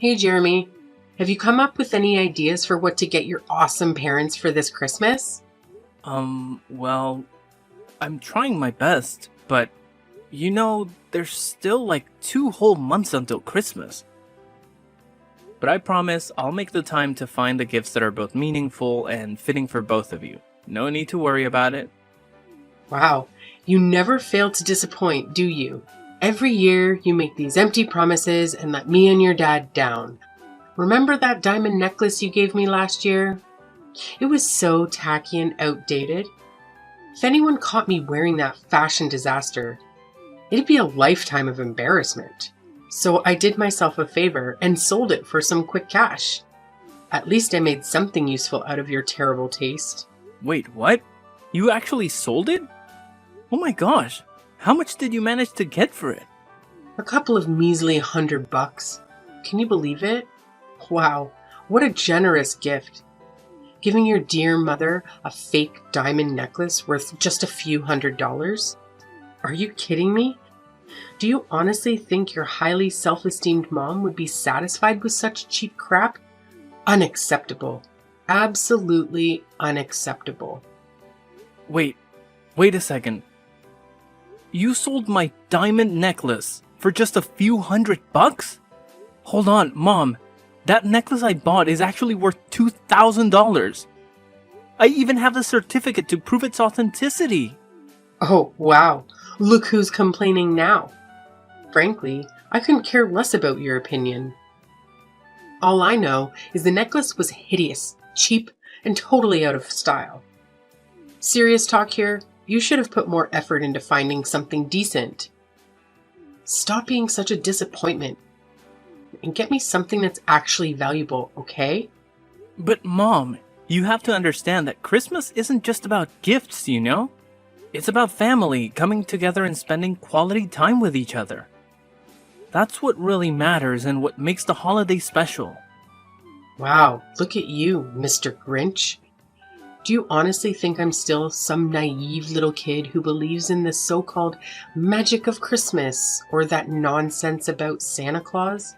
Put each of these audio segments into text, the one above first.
Hey Jeremy, have you come up with any ideas for what to get your awesome parents for this Christmas? Well, I'm trying my best, but there's still like 2 whole months until Christmas. But I promise I'll make the time to find the gifts that are both meaningful and fitting for both of you. No need to worry about it. Wow, you never fail to disappoint, do you? Every year you make these empty promises and let me and your dad down. Remember that diamond necklace you gave me last year? It was so tacky and outdated. If anyone caught me wearing that fashion disaster, it'd be a lifetime of embarrassment. So I did myself a favor and sold it for some quick cash. At least I made something useful out of your terrible taste. Wait, what? You actually sold it? Oh my gosh, how much did you manage to get for it? A couple of measly $100. Can you believe it? Wow, what a generous gift. Giving your dear mother a fake diamond necklace worth just a few $100s? Are you kidding me? Do you honestly think your highly self-esteemed mom would be satisfied with such cheap crap? Unacceptable. Absolutely unacceptable. Wait a second. You sold my diamond necklace for just a few $100? Hold on, Mom. That necklace I bought is actually worth $2,000. I even have the certificate to prove its authenticity. Oh, wow. Look who's complaining now. Frankly, I couldn't care less about your opinion. All I know is the necklace was hideous, cheap, and totally out of style. Serious talk here, you should have put more effort into finding something decent. Stop being such a disappointment and get me something that's actually valuable, okay? But Mom, you have to understand that Christmas isn't just about gifts, you know? It's about family coming together and spending quality time with each other. That's what really matters and what makes the holiday special. Wow, look at you, Mr. Grinch. Do you honestly think I'm still some naive little kid who believes in the so-called magic of Christmas or that nonsense about Santa Claus?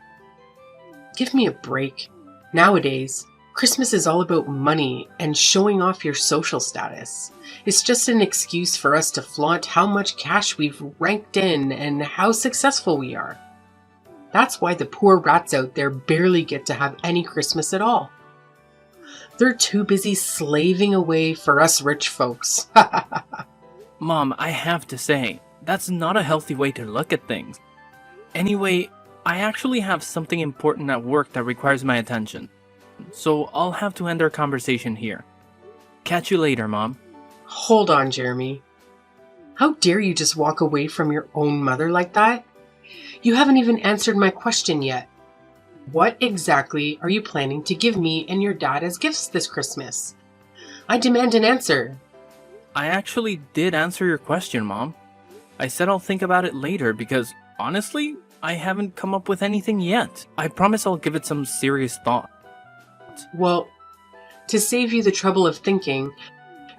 Give me a break. Nowadays, Christmas is all about money and showing off your social status. It's just an excuse for us to flaunt how much cash we've ranked in and how successful we are. That's why the poor rats out there barely get to have any Christmas at all. They're too busy slaving away for us rich folks. Mom, I have to say, that's not a healthy way to look at things. Anyway, I actually have something important at work that requires my attention. So I'll have to end our conversation here. Catch you later, Mom. Hold on, Jeremy. How dare you just walk away from your own mother like that? You haven't even answered my question yet. What exactly are you planning to give me and your dad as gifts this Christmas? I demand an answer. I actually did answer your question, Mom. I said I'll think about it later because, honestly, I haven't come up with anything yet. I promise I'll give it some serious thought. Well, to save you the trouble of thinking,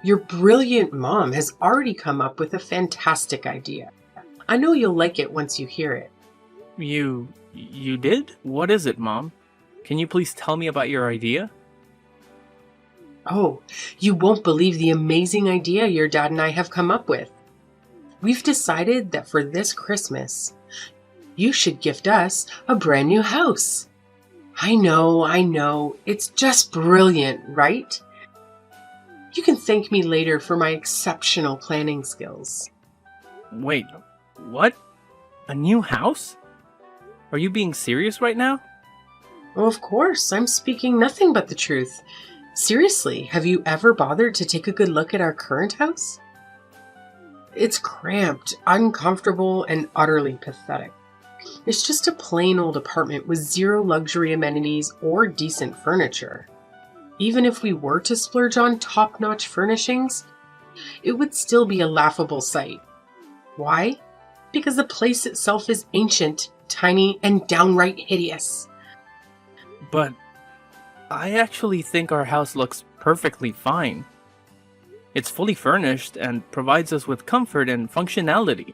your brilliant mom has already come up with a fantastic idea. I know you'll like it once you hear it. You did? What is it, Mom? Can you please tell me about your idea? Oh, you won't believe the amazing idea your dad and I have come up with. We've decided that for this Christmas, you should gift us a brand new house. I know, it's just brilliant, right? You can thank me later for my exceptional planning skills. Wait, what? A new house? Are you being serious right now? Oh, of course, I'm speaking nothing but the truth. Seriously, have you ever bothered to take a good look at our current house? It's cramped, uncomfortable, and utterly pathetic. It's just a plain old apartment with zero luxury amenities or decent furniture. Even if we were to splurge on top-notch furnishings, it would still be a laughable sight. Why? Because the place itself is ancient, tiny, and downright hideous. But I actually think our house looks perfectly fine. It's fully furnished and provides us with comfort and functionality.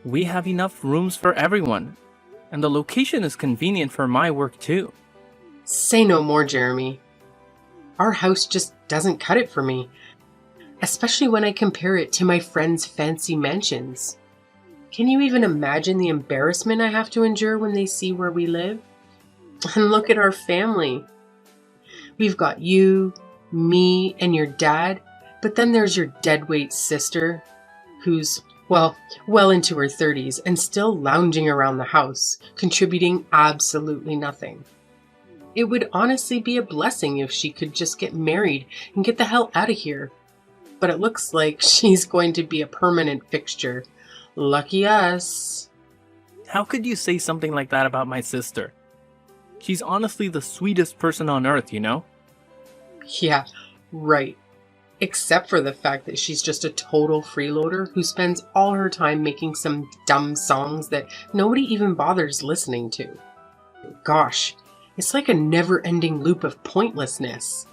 We have enough rooms for everyone, and the location is convenient for my work too. Say no more, Jeremy. Our house just doesn't cut it for me, especially when I compare it to my friends' fancy mansions. Can you even imagine the embarrassment I have to endure when they see where we live? And look at our family. We've got you, me, and your dad, but then there's your deadweight sister, who's, well into her 30s and still lounging around the house, contributing absolutely nothing. It would honestly be a blessing if she could just get married and get the hell out of here. But it looks like she's going to be a permanent fixture. Lucky us. How could you say something like that about my sister? She's honestly the sweetest person on earth, you know? Yeah, right. Except for the fact that she's just a total freeloader who spends all her time making some dumb songs that nobody even bothers listening to. Gosh, it's like a never-ending loop of pointlessness.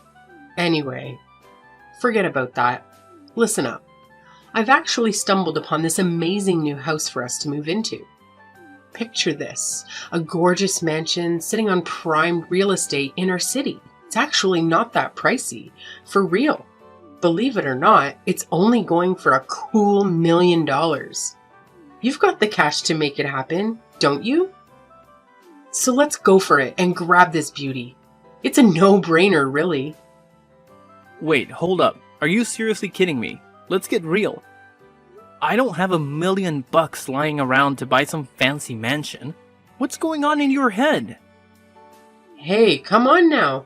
Anyway, forget about that. Listen up. I've actually stumbled upon this amazing new house for us to move into. Picture this, a gorgeous mansion sitting on prime real estate in our city. It's actually not that pricey, for real. Believe it or not, it's only going for a cool $1 million. You've got the cash to make it happen, don't you? So let's go for it and grab this beauty. It's a no-brainer, really. Wait, hold up. Are you seriously kidding me? Let's get real. I don't have $1 million lying around to buy some fancy mansion. What's going on in your head? Hey, come on now.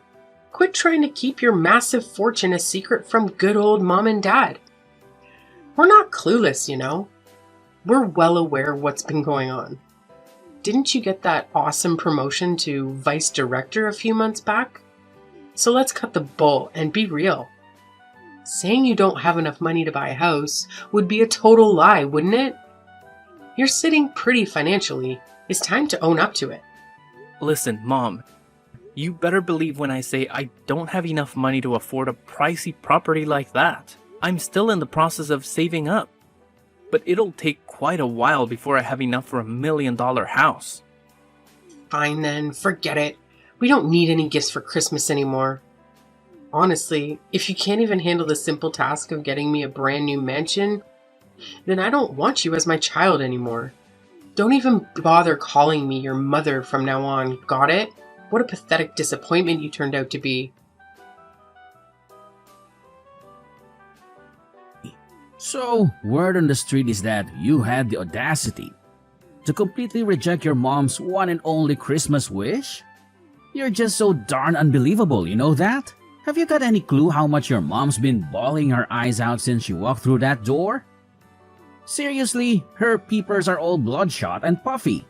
Quit trying to keep your massive fortune a secret from good old mom and dad. We're not clueless, you know. We're well aware of what's been going on. Didn't you get that awesome promotion to vice director a few months back? So let's cut the bull and be real. Saying you don't have enough money to buy a house would be a total lie, wouldn't it? You're sitting pretty financially. It's time to own up to it. Listen, Mom. You better believe when I say I don't have enough money to afford a pricey property like that. I'm still in the process of saving up. But it'll take quite a while before I have enough for $1 million house. Fine then, forget it. We don't need any gifts for Christmas anymore. Honestly, if you can't even handle the simple task of getting me a brand new mansion, then I don't want you as my child anymore. Don't even bother calling me your mother from now on, got it? What a pathetic disappointment you turned out to be. So, word on the street is that you had the audacity to completely reject your mom's one and only Christmas wish? You're just so darn unbelievable, you know that? Have you got any clue how much your mom's been bawling her eyes out since she walked through that door? Seriously, her peepers are all bloodshot and puffy.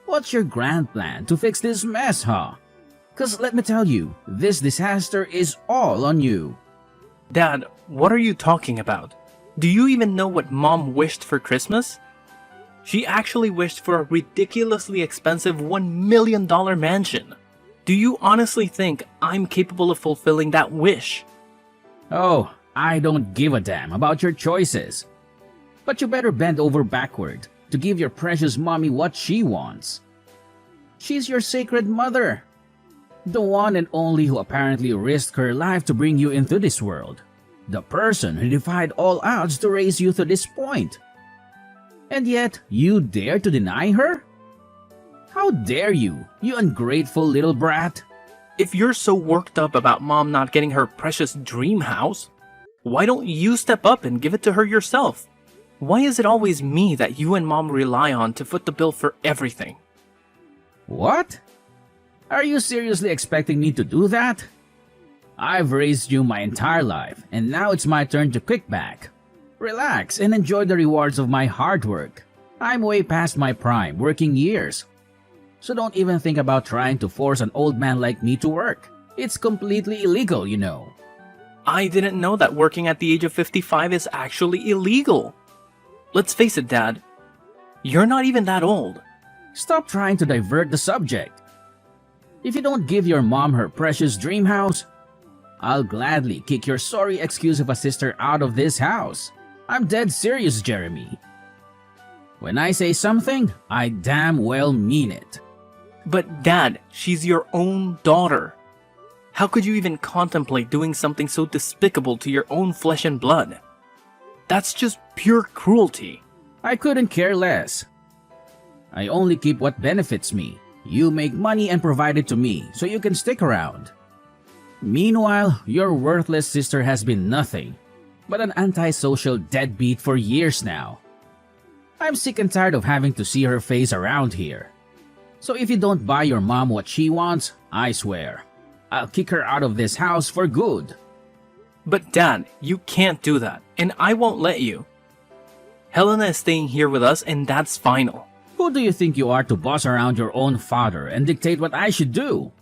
What's your grand plan to fix this mess, huh? 'Cause let me tell you, this disaster is all on you. Dad, what are you talking about? Do you even know what Mom wished for Christmas? She actually wished for a ridiculously expensive $1 million mansion. Do you honestly think I'm capable of fulfilling that wish? Oh, I don't give a damn about your choices. But you better bend over backward to give your precious mommy what she wants. She's your sacred mother. The one and only who apparently risked her life to bring you into this world. The person who defied all odds to raise you to this point. And yet, you dare to deny her? How dare you, you ungrateful little brat? If you're so worked up about Mom not getting her precious dream house, why don't you step up and give it to her yourself? Why is it always me that you and Mom rely on to foot the bill for everything? What? Are you seriously expecting me to do that? I've raised you my entire life, and now it's my turn to kick back. Relax and enjoy the rewards of my hard work. I'm way past my prime working years. So don't even think about trying to force an old man like me to work. It's completely illegal, you know. I didn't know that working at the age of 55 is actually illegal. Let's face it, Dad. You're not even that old. Stop trying to divert the subject. If you don't give your mom her precious dream house, I'll gladly kick your sorry excuse of a sister out of this house. I'm dead serious, Jeremy. When I say something, I damn well mean it. But Dad, she's your own daughter. How could you even contemplate doing something so despicable to your own flesh and blood? That's just pure cruelty. I couldn't care less. I only keep what benefits me. You make money and provide it to me so you can stick around. Meanwhile, your worthless sister has been nothing but an antisocial deadbeat for years now. I'm sick and tired of having to see her face around here. So if you don't buy your mom what she wants, I swear, I'll kick her out of this house for good. But Dad, you can't do that, and I won't let you. Helena is staying here with us, and that's final. Who do you think you are to boss around your own father and dictate what I should do?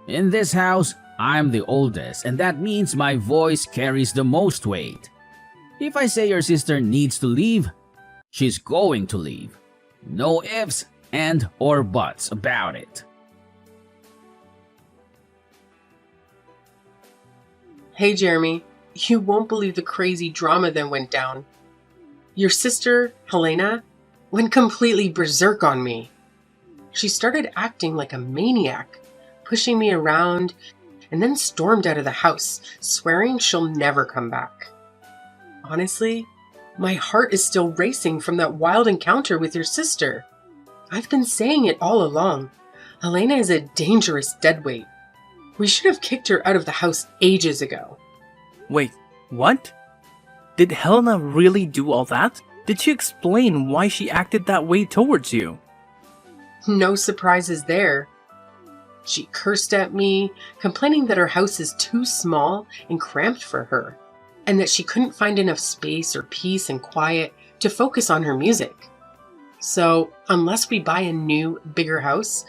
In this house, I'm the oldest, and that means my voice carries the most weight. If I say your sister needs to leave, she's going to leave. No ifs and or buts about it. Hey, Jeremy, you won't believe the crazy drama that went down. Your sister, Helena, went completely berserk on me. She started acting like a maniac, pushing me around, and then stormed out of the house, swearing she'll never come back. Honestly, my heart is still racing from that wild encounter with your sister. I've been saying it all along. Helena is a dangerous deadweight. We should have kicked her out of the house ages ago. Wait, what? Did Helena really do all that? Did she explain why she acted that way towards you? No surprises there. She cursed at me, complaining that her house is too small and cramped for her, and that she couldn't find enough space or peace and quiet to focus on her music. So, unless we buy a new, bigger house,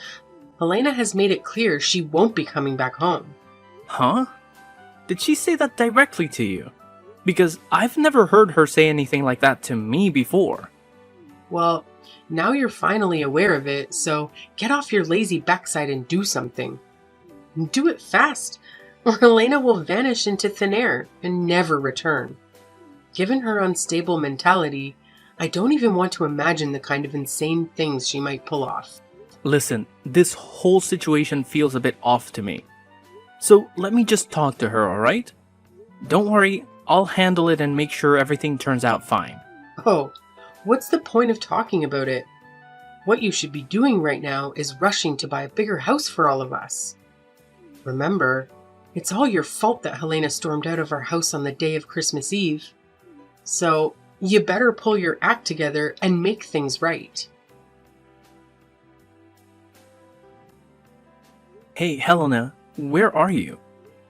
Helena has made it clear she won't be coming back home. Huh? Did she say that directly to you? Because I've never heard her say anything like that to me before. Well, now you're finally aware of it, so get off your lazy backside and do something. And do it fast, or Helena will vanish into thin air and never return. Given her unstable mentality, I don't even want to imagine the kind of insane things she might pull off. Listen, this whole situation feels a bit off to me. So let me just talk to her, alright? Don't worry, I'll handle it and make sure everything turns out fine. Oh, what's the point of talking about it? What you should be doing right now is rushing to buy a bigger house for all of us. Remember, it's all your fault that Helena stormed out of our house on the day of Christmas Eve. So, you better pull your act together and make things right. Hey, Helena, where are you?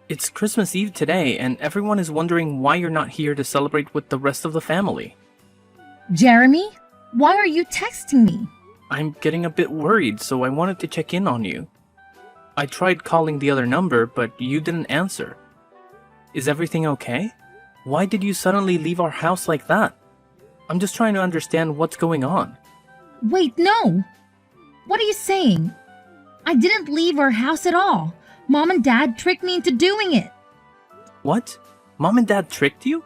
It's Christmas Eve today, and everyone is wondering why you're not here to celebrate with the rest of the family. Jeremy, why are you texting me? I'm getting a bit worried, so I wanted to check in on you. I tried calling the other number, but you didn't answer. Is everything okay? Why did you suddenly leave our house like that? I'm just trying to understand what's going on. Wait, no! What are you saying? I didn't leave our house at all. Mom and Dad tricked me into doing it. What? Mom and Dad tricked you?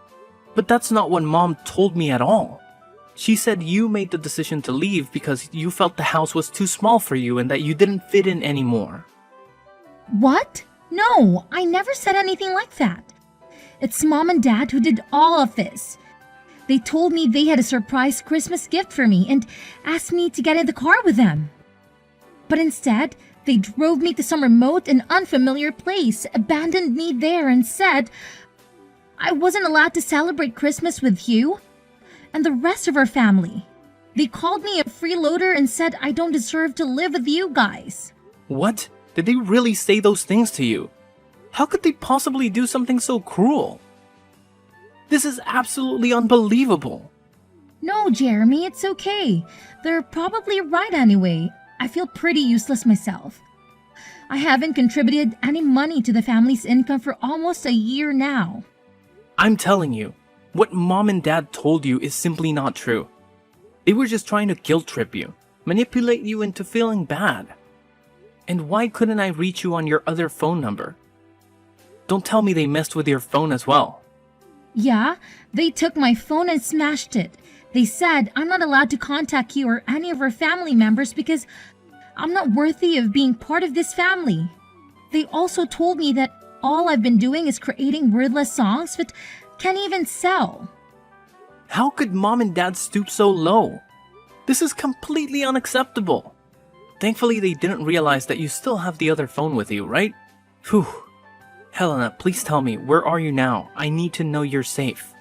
But that's not what Mom told me at all. She said you made the decision to leave because you felt the house was too small for you and that you didn't fit in anymore. What? No, I never said anything like that. It's Mom and Dad who did all of this. They told me they had a surprise Christmas gift for me and asked me to get in the car with them. But instead, they drove me to some remote and unfamiliar place, abandoned me there, and said I wasn't allowed to celebrate Christmas with you and the rest of our family. They called me a freeloader and said I don't deserve to live with you guys. What? Did they really say those things to you? How could they possibly do something so cruel? This is absolutely unbelievable. No, Jeremy, it's okay. They're probably right anyway. I feel pretty useless myself. I haven't contributed any money to the family's income for almost a year now. I'm telling you, what Mom and Dad told you is simply not true. They were just trying to guilt trip you, manipulate you into feeling bad. And why couldn't I reach you on your other phone number? Don't tell me they messed with your phone as well. Yeah, they took my phone and smashed it. They said I'm not allowed to contact you or any of our family members because I'm not worthy of being part of this family. They also told me that all I've been doing is creating wordless songs that can't even sell. How could mom and dad stoop so low? This is completely unacceptable. Thankfully, they didn't realize that you still have the other phone with you, right? Phew. Helena, please tell me, where are you now? I need to know you're safe.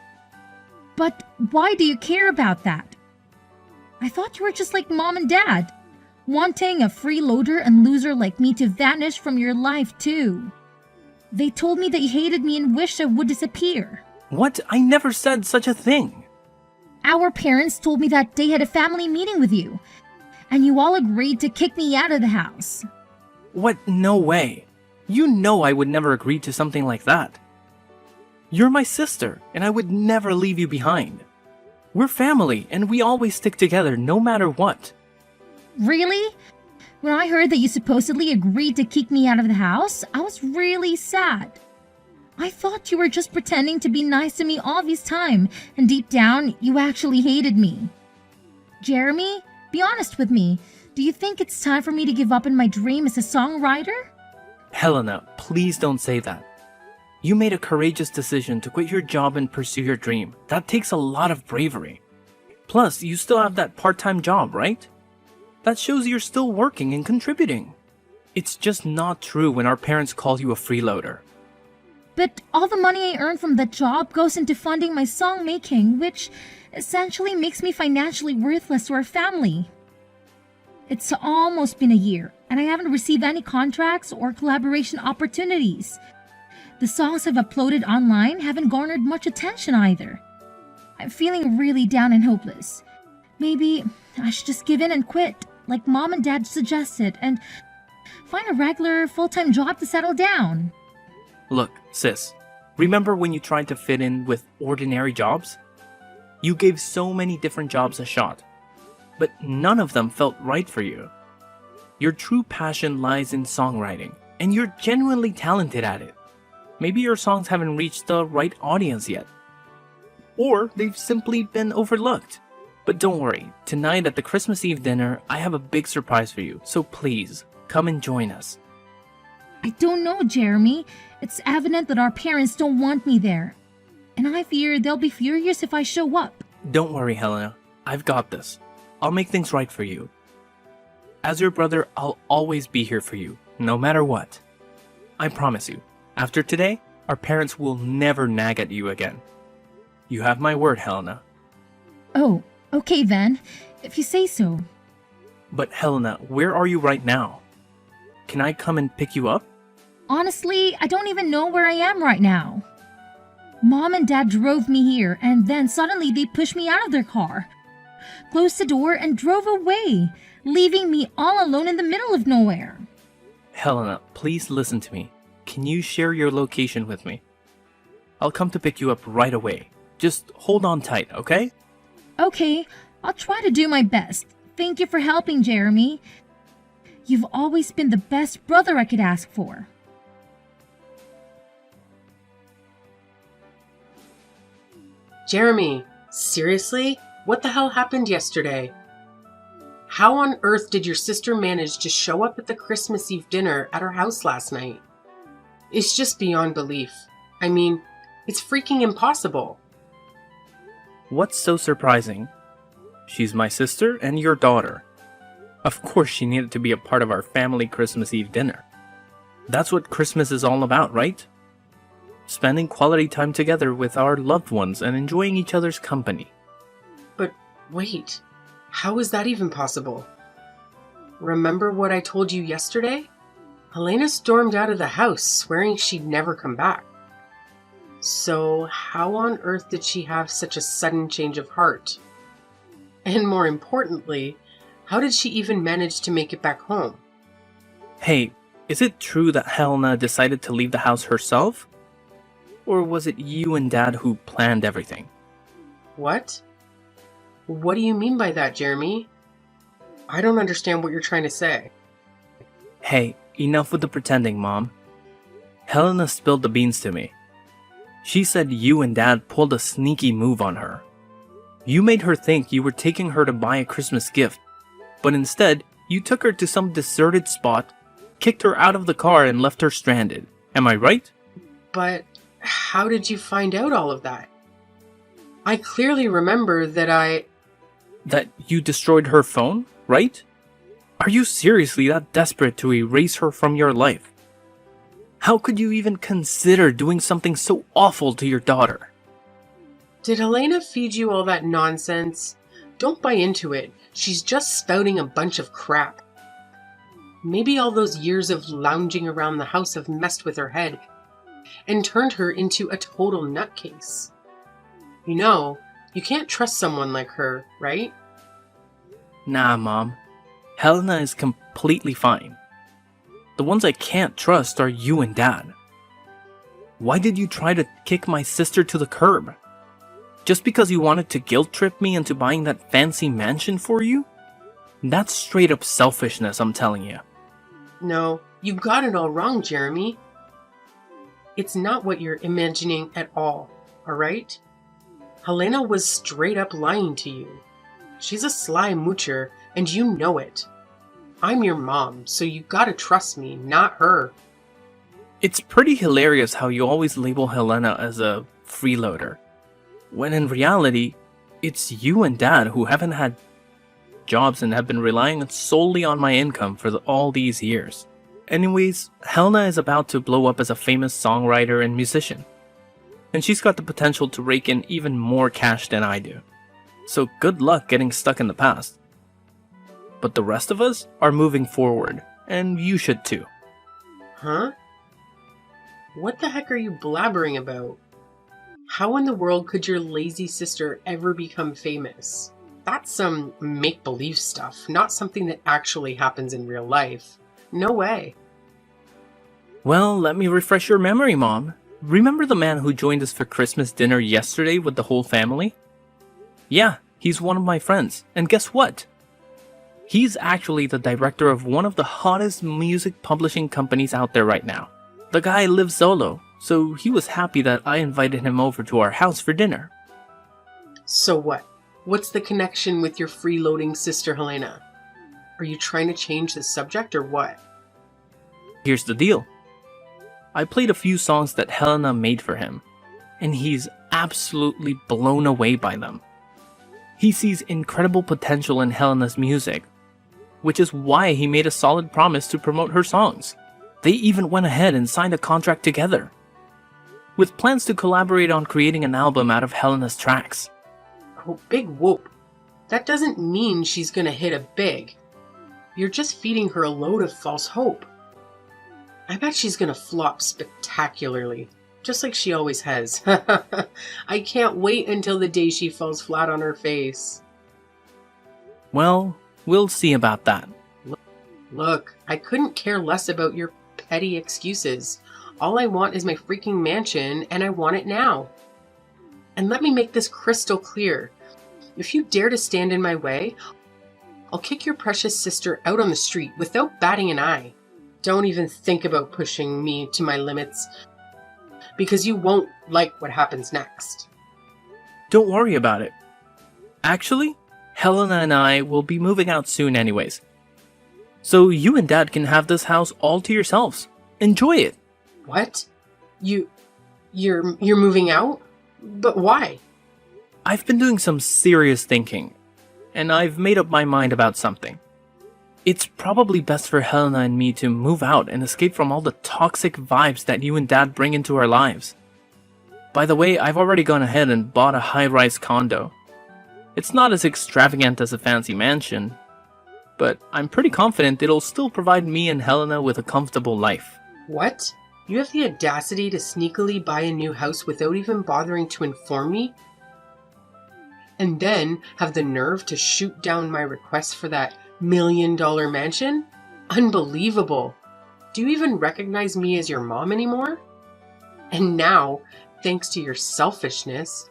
But why do you care about that? I thought you were just like mom and dad, wanting a freeloader and loser like me to vanish from your life too. They told me that you hated me and wished I would disappear. What? I never said such a thing. Our parents told me that they had a family meeting with you, and you all agreed to kick me out of the house. What? No way. You know I would never agree to something like that. You're my sister, and I would never leave you behind. We're family, and we always stick together no matter what. Really? When I heard that you supposedly agreed to kick me out of the house, I was really sad. I thought you were just pretending to be nice to me all this time, and deep down, you actually hated me. Jeremy, be honest with me. Do you think it's time for me to give up on my dream as a songwriter? Helena, please don't say that. You made a courageous decision to quit your job and pursue your dream. That takes a lot of bravery. Plus, you still have that part-time job, right? That shows you're still working and contributing. It's just not true when our parents call you a freeloader. But all the money I earn from that job goes into funding my song making, which essentially makes me financially worthless to our family. It's almost been a year, and I haven't received any contracts or collaboration opportunities. The songs I've uploaded online haven't garnered much attention either. I'm feeling really down and hopeless. Maybe I should just give in and quit, like mom and dad suggested, and find a regular full-time job to settle down. Look, sis, remember when you tried to fit in with ordinary jobs? You gave so many different jobs a shot, but none of them felt right for you. Your true passion lies in songwriting, and you're genuinely talented at it. Maybe your songs haven't reached the right audience yet. Or they've simply been overlooked. But don't worry, tonight at the Christmas Eve dinner, I have a big surprise for you, so please, come and join us. I don't know, Jeremy. It's evident that our parents don't want me there. And I fear they'll be furious if I show up. Don't worry, Helena. I've got this. I'll make things right for you. As your brother, I'll always be here for you, no matter what. I promise you, after today, our parents will never nag at you again. You have my word, Helena. Oh, okay then, if you say so. But Helena, where are you right now? Can I come and pick you up? Honestly, I don't even know where I am right now. Mom and Dad drove me here, and then suddenly they pushed me out of their car, closed the door, and drove away, leaving me all alone in the middle of nowhere. Helena, please listen to me. Can you share your location with me? I'll come to pick you up right away. Just hold on tight, okay? Okay, I'll try to do my best. Thank you for helping, Jeremy. You've always been the best brother I could ask for. Jeremy, seriously? What the hell happened yesterday? How on earth did your sister manage to show up at the Christmas Eve dinner at her house last night? It's just beyond belief. I mean, it's freaking impossible. What's so surprising? She's my sister and your daughter. Of course she needed to be a part of our family Christmas Eve dinner. That's what Christmas is all about, right? Spending quality time together with our loved ones and enjoying each other's company. But wait, how is that even possible? Remember what I told you yesterday? Helena stormed out of the house, swearing she'd never come back. So how on earth did she have such a sudden change of heart? And more importantly, how did she even manage to make it back home? Hey, is it true that Helena decided to leave the house herself? Or was it you and Dad who planned everything? What? What do you mean by that, Jeremy? I don't understand what you're trying to say. Hey, enough with the pretending, Mom. Helena spilled the beans to me. She said you and Dad pulled a sneaky move on her. You made her think you were taking her to buy a Christmas gift, but instead, you took her to some deserted spot, kicked her out of the car, and left her stranded. Am I right? But how did you find out all of that? I clearly remember that That you destroyed her phone, right? Are you seriously that desperate to erase her from your life? How could you even consider doing something so awful to your daughter? Did Helena feed you all that nonsense? Don't buy into it. She's just spouting a bunch of crap. Maybe all those years of lounging around the house have messed with her head and turned her into a total nutcase. You know, you can't trust someone like her, right? Nah, Mom. Helena is completely fine. The ones I can't trust are you and Dad. Why did you try to kick my sister to the curb? Just because you wanted to guilt trip me into buying that fancy mansion for you? That's straight up selfishness, I'm telling you. No, you got it all wrong, Jeremy. It's not what you're imagining at all, alright? Helena was straight up lying to you. She's a sly moocher, and you know it. I'm your mom, so you gotta trust me, not her. It's pretty hilarious how you always label Helena as a freeloader, when in reality, it's you and Dad who haven't had jobs and have been relying solely on my income for all these years. Anyways, Helena is about to blow up as a famous songwriter and musician, and she's got the potential to rake in even more cash than I do. So good luck getting stuck in the past. But the rest of us are moving forward, and you should too. Huh? What the heck are you blabbering about? How in the world could your lazy sister ever become famous? That's some make-believe stuff, not something that actually happens in real life. No way. Well, let me refresh your memory, Mom. Remember the man who joined us for Christmas dinner yesterday with the whole family? Yeah, he's one of my friends, and guess what? He's actually the director of one of the hottest music publishing companies out there right now. The guy lives solo, so he was happy that I invited him over to our house for dinner. So what? What's the connection with your freeloading sister Helena? Are you trying to change the subject or what? Here's the deal. I played a few songs that Helena made for him, and he's absolutely blown away by them. He sees incredible potential in Helena's music, which is why he made a solid promise to promote her songs. They even went ahead and signed a contract together, with plans to collaborate on creating an album out of Helena's tracks. Oh, big whoop. That doesn't mean she's gonna hit a big. You're just feeding her a load of false hope. I bet she's gonna flop spectacularly, just like she always has. I can't wait until the day she falls flat on her face. Well, we'll see about that. Look, I couldn't care less about your petty excuses. All I want is my freaking mansion, and I want it now. And let me make this crystal clear. If you dare to stand in my way, I'll kick your precious sister out on the street without batting an eye. Don't even think about pushing me to my limits, because you won't like what happens next. Don't worry about it. Actually, Helena and I will be moving out soon anyways. So you and Dad can have this house all to yourselves. Enjoy it. What? You're moving out? But why? I've been doing some serious thinking, and I've made up my mind about something. It's probably best for Helena and me to move out and escape from all the toxic vibes that you and Dad bring into our lives. By the way, I've already gone ahead and bought a high-rise condo. It's not as extravagant as a fancy mansion, but I'm pretty confident it'll still provide me and Helena with a comfortable life. What? You have the audacity to sneakily buy a new house without even bothering to inform me? And then have the nerve to shoot down my request for that $1 million mansion? Unbelievable. Do you even recognize me as your mom anymore? And now, thanks to your selfishness,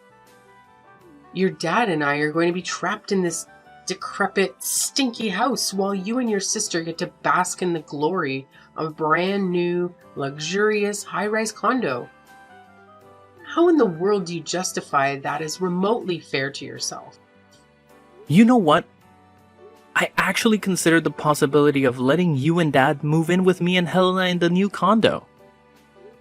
your dad and I are going to be trapped in this decrepit, stinky house while you and your sister get to bask in the glory of a brand new, luxurious, high-rise condo. How in the world do you justify that as remotely fair to yourself? You know what? I actually considered the possibility of letting you and Dad move in with me and Helena in the new condo.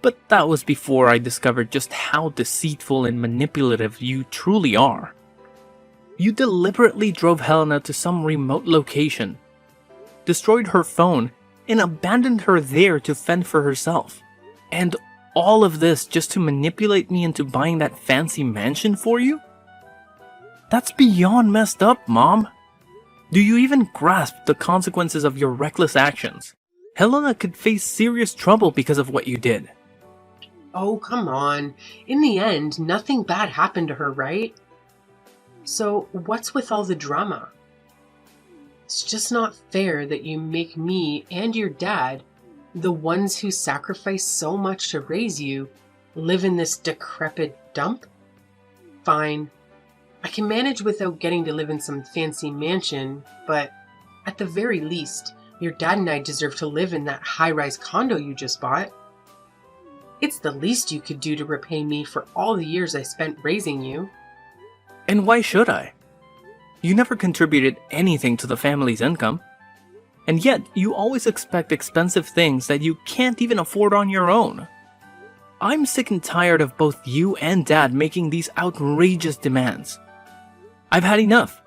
But that was before I discovered just how deceitful and manipulative you truly are. You deliberately drove Helena to some remote location, destroyed her phone, and abandoned her there to fend for herself. And all of this just to manipulate me into buying that fancy mansion for you? That's beyond messed up, Mom. Do you even grasp the consequences of your reckless actions? Helena could face serious trouble because of what you did. Oh, come on. In the end, nothing bad happened to her, right? So, what's with all the drama? It's just not fair that you make me and your dad, the ones who sacrificed so much to raise you, live in this decrepit dump? Fine. I can manage without getting to live in some fancy mansion, but at the very least, your dad and I deserve to live in that high-rise condo you just bought. It's the least you could do to repay me for all the years I spent raising you. And why should I? You never contributed anything to the family's income. And yet, you always expect expensive things that you can't even afford on your own. I'm sick and tired of both you and Dad making these outrageous demands. I've had enough.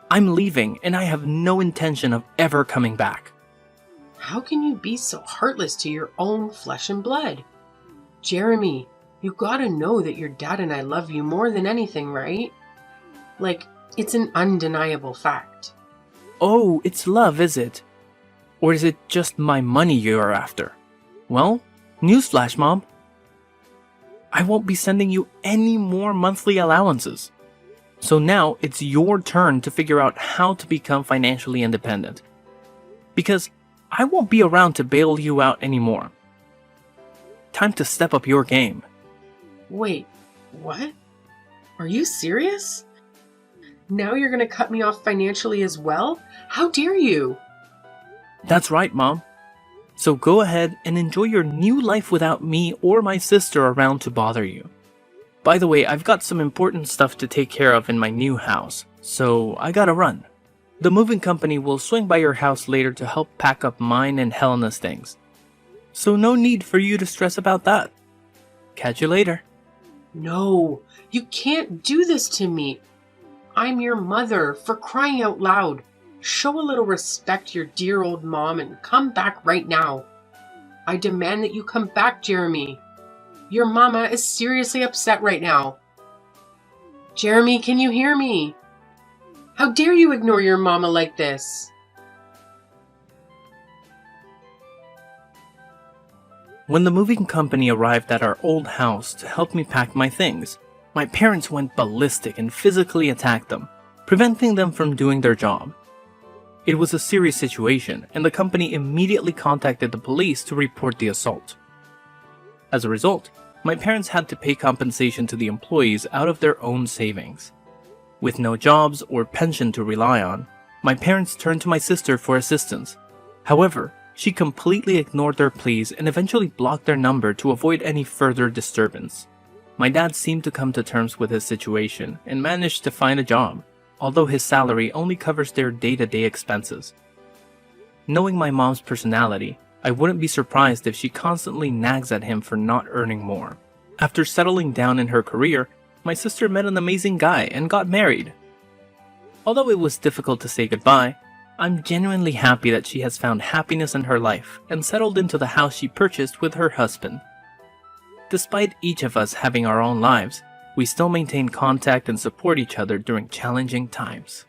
I'm leaving, and I have no intention of ever coming back. How can you be so heartless to your own flesh and blood? Jeremy, you gotta know that your dad and I love you more than anything, right? Like, it's an undeniable fact. Oh, it's love, is it? Or is it just my money you're after? Well, newsflash, Mom. I won't be sending you any more monthly allowances. So now it's your turn to figure out how to become financially independent. Because I won't be around to bail you out anymore. Time to step up your game. Wait, what? Are you serious? Now you're gonna cut me off financially as well? How dare you? That's right, Mom. So go ahead and enjoy your new life without me or my sister around to bother you. By the way, I've got some important stuff to take care of in my new house, so I gotta run. The moving company will swing by your house later to help pack up mine and Helena's things. So no need for you to stress about that. Catch you later. No, you can't do this to me. I'm your mother, for crying out loud. Show a little respect, your dear old mom, and come back right now. I demand that you come back, Jeremy. Your mama is seriously upset right now. Jeremy, can you hear me? How dare you ignore your mama like this? When the moving company arrived at our old house to help me pack my things, my parents went ballistic and physically attacked them, preventing them from doing their job. It was a serious situation, and the company immediately contacted the police to report the assault. As a result, my parents had to pay compensation to the employees out of their own savings. With no jobs or pension to rely on, my parents turned to my sister for assistance. However, she completely ignored their pleas and eventually blocked their number to avoid any further disturbance. My dad seemed to come to terms with his situation and managed to find a job, although his salary only covers their day-to-day expenses. Knowing my mom's personality, I wouldn't be surprised if she constantly nags at him for not earning more. After settling down in her career, my sister met an amazing guy and got married. Although it was difficult to say goodbye, I'm genuinely happy that she has found happiness in her life and settled into the house she purchased with her husband. Despite each of us having our own lives, we still maintain contact and support each other during challenging times.